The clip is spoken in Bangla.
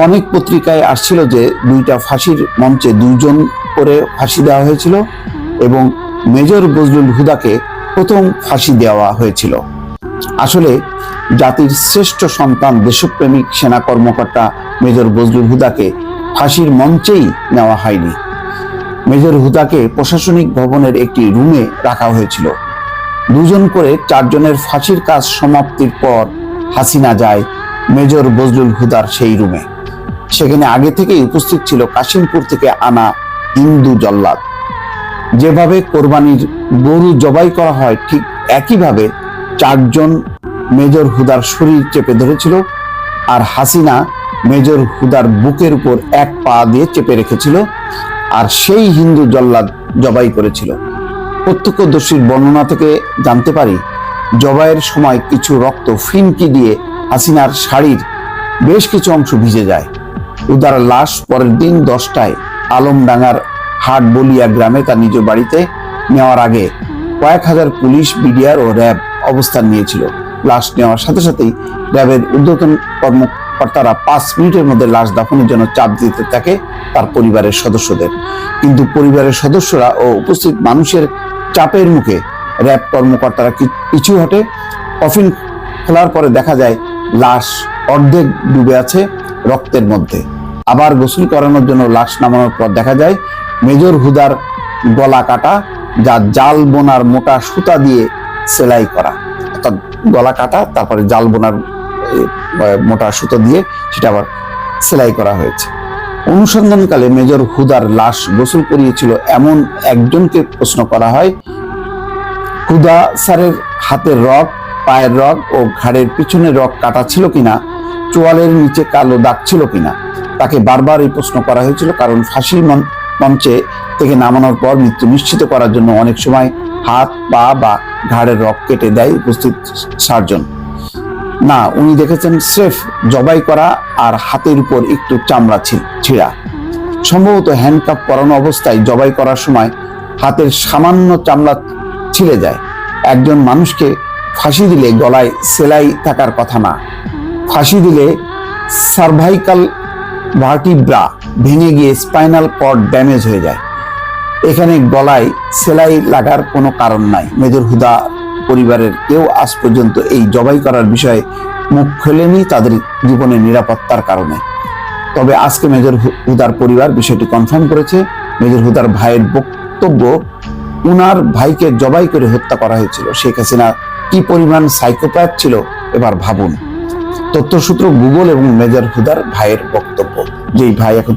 অনেক পত্রিকায় আসছিল যে দুইটা ফাঁসির মঞ্চে দুইজন করে ফাঁসি দেওয়া হয়েছিল এবং মেজর বজলুল হুদাকে প্রথম ফাঁসি দেওয়া হয়েছিল। আসলে জাতির শ্রেষ্ঠ সন্তান দেশপ্রেমিক সেনা কর্মকর্তা মেজর বজলুল হুদাকে ফাঁসির মঞ্চেই নেওয়া হয়নি। মেজর হুদাকে প্রশাসনিক ভবনের একটি রুমে রাখা হয়েছিল। দুজন করে 4 জনের ফাঁসির কাজ সমাপ্তির পর হাসিনা যায় মেজর বজলুল হুদার সেই রুমে। সেখানে আগে থেকেই উপস্থিত ছিল কাশিমপুর থেকে আনা হিন্দু জল্লাদ। যেভাবে কোরবানির গরু জবাই করা হয় ঠিক একইভাবে 4 জন মেজর হুদার শরীর চেপে ধরেছিল, আর হাসিনা মেজর হুদার বুকের উপর এক পা দিয়ে চেপে রেখেছিল, আর সেই হিন্দু জল্লাদ জবাই করেছিল। প্রত্যক্ষদর্শীর বর্ণনা থেকে জানতে পারি, জবাইয়ের সময় কিছু রক্ত ফিনকি দিয়ে হাসিনার শাড়ির বেশ কিছু অংশ ভিজে যায়। হুদার লাশ পরের দিন 10টায় আলমডাঙ্গার হাটবলিয়া গ্রামে তার নিজ বাড়িতে নেওয়ার আগে কয়েক হাজার পুলিশ, বিডিআর ও র্যাব অবস্থান নিয়েছিল। লাশ নেওয়ার সাথে সাথেই র্যাবের ঊর্ধ্বতন কর্মকর্তারা 5 মিনিটের মধ্যে লাশ দাফনের জন্য চাপ দিতে থাকে তার পরিবারের সদস্যদের। কিন্তু পরিবারের সদস্যরা ও উপস্থিত মানুষের চাপের মুখে র্যাব কর্মকর্তারা পিছু হটে। কফিন খোলার পরে দেখা যায় লাশ অর্ধেক ডুবে আছে রক্তের মধ্যে। আবার গোসল করানোর জন্য লাশ নামানোর পর দেখা যায় মেজর হুদার গলা কাটা, যা জাল বোনার মোটা সুতা দিয়ে সেলাই করা। অর্থাৎ গলা কাটা, তারপরে জাল বোনার মোটা সুতো দিয়ে সেটা আবার সেলাই করা হয়েছে। অনুসন্ধানকালে মেজর হুদার লাশ গোসল করিয়েছিল এমন একজনকে প্রশ্ন করা হয়, হুদা স্যারের হাতের রগ, পায়ের রগ ও ঘাড়ের পিছনের রগ কাটা ছিল কিনা, চোয়ালের নিচে কালো দাগ ছিল কিনা। তাকে বারবার এই প্রশ্ন করা হয়েছিল, কারণ ফাঁসির মঞ্চে থেকে নামানোর পর মৃত্যু নিশ্চিত করার জন্য অনেক সময় হাত, পা বা ঘাড়ের রগ কেটে দেয় উপস্থিত সার্জন। না, উনি দেখেছেন স্রেফ জবাই করা আর হাতের উপর একটু চামড়া ছিঁড়া। সম্ভবত হ্যান্ডকাপ পরানো অবস্থায় জবাই করার সময় হাতের সামান্য চামড়া ছিঁড়ে যায়। একজন মানুষকে ফাঁসি দিলে গলায় সেলাই থাকার কথা না। ফাঁসি দিলে সার্ভাইকাল ভার্টিব্রা ভেঙে গিয়ে স্পাইনাল কর্ড ড্যামেজ হয়ে যায়। এখানে গলায় সেলাই লাগার কোনো কারণ নাই। মেজর হুদা পরিবারের কেউ আজ পর্যন্ত এই জবাই করার বিষয়ে মুখ খোলেনি তাদের জীবনের নিরাপত্তার কারণে। তবে আজকে মেজর হুদার পরিবার বিষয়টি কনফার্ম করেছে। মেজর হুদার ভাইয়ের বক্তব্য, উনার ভাইকে জবাই করে হত্যা করা হয়েছিল। শেখ হাসিনা কি পরিমাণ সাইকোপ্যাথ ছিল এবার ভাবুন। তথ্যসূত্র গুগল এবং মেজর হুদার ভাইয়ের বক্তব্য, যেই ভাই এখন